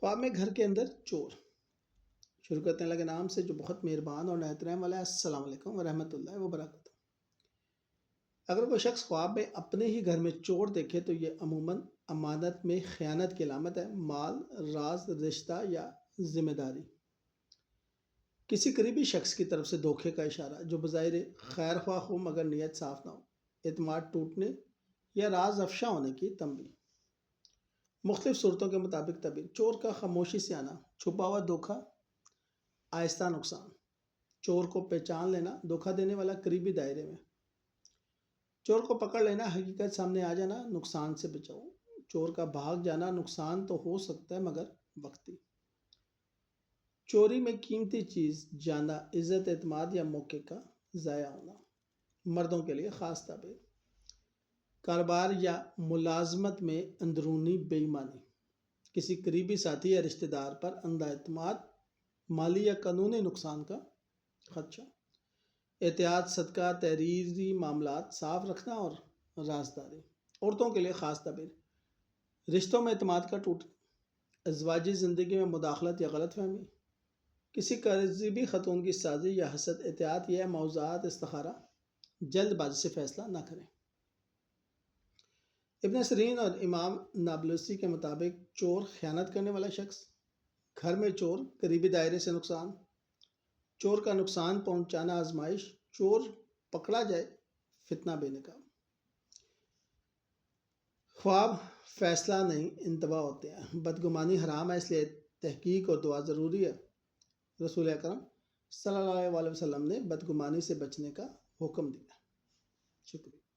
خواب میں گھر کے اندر چور۔ شروع کرتے ہیں اللہ کے نام سے جو بہت مہربان اور نہایت رحم والا ہے۔ السلام علیکم ورحمۃ اللہ وبرکاتہ۔ اگر کوئی شخص خواب میں اپنے ہی گھر میں چور دیکھے تو یہ عموماً امانت میں خیانت کی علامت ہے، مال، راز، رشتہ یا ذمہ داری، کسی قریبی شخص کی طرف سے دھوکے کا اشارہ جو بظاہر خیر خواہ ہو مگر نیت صاف نہ ہو، اعتماد ٹوٹنے یا راز افشا ہونے کی تنبیہ۔ مختلف صورتوں کے مطابق تعبیر: چور کا خاموشی سے آنا، چھپا ہوا دھوکہ، آہستہ نقصان۔ چور کو پہچان لینا، دھوکہ دینے والا قریبی دائرے میں۔ چور کو پکڑ لینا، حقیقت سامنے آ جانا، نقصان سے بچاؤ۔ چور کا بھاگ جانا، نقصان تو ہو سکتا ہے مگر وقتی۔ چوری میں قیمتی چیز جانا، عزت، اعتماد یا موقع کا ضائع ہونا۔ مردوں کے لیے خاص تعبیر: کاروبار یا ملازمت میں اندرونی بے ایمانی، کسی قریبی ساتھی یا رشتہ دار پر اندھا اعتماد، مالی یا قانونی نقصان کا خدشہ۔ احتیاط صدقہ، تحریری معاملات صاف رکھنا اور رازداری۔ عورتوں کے لیے خاص تعبیر: رشتوں میں اعتماد کا ٹوٹنا، ازواجی زندگی میں مداخلت یا غلط فہمی، کسی قریبی خاتون کی سازش یا حسد۔ احتیاط یہ موضوعات استخارہ، جلد بازی سے فیصلہ نہ کریں۔ ابن سیرین اور امام نابلسی کے مطابق چور خیانت کرنے والا شخص، گھر میں چور، قریبی دائرے سے نقصان، چور کا نقصان پہنچانا آزمائش، چور پکڑا جائے فتنہ بے نقاب۔ خواب فیصلہ نہیں انتباہ ہوتے ہیں۔ بدگمانی حرام ہے، اس لیے تحقیق اور دعا ضروری ہے۔ رسول اکرم صلی اللہ علیہ وسلم نے بدگمانی سے بچنے کا حکم دیا۔ شکریہ۔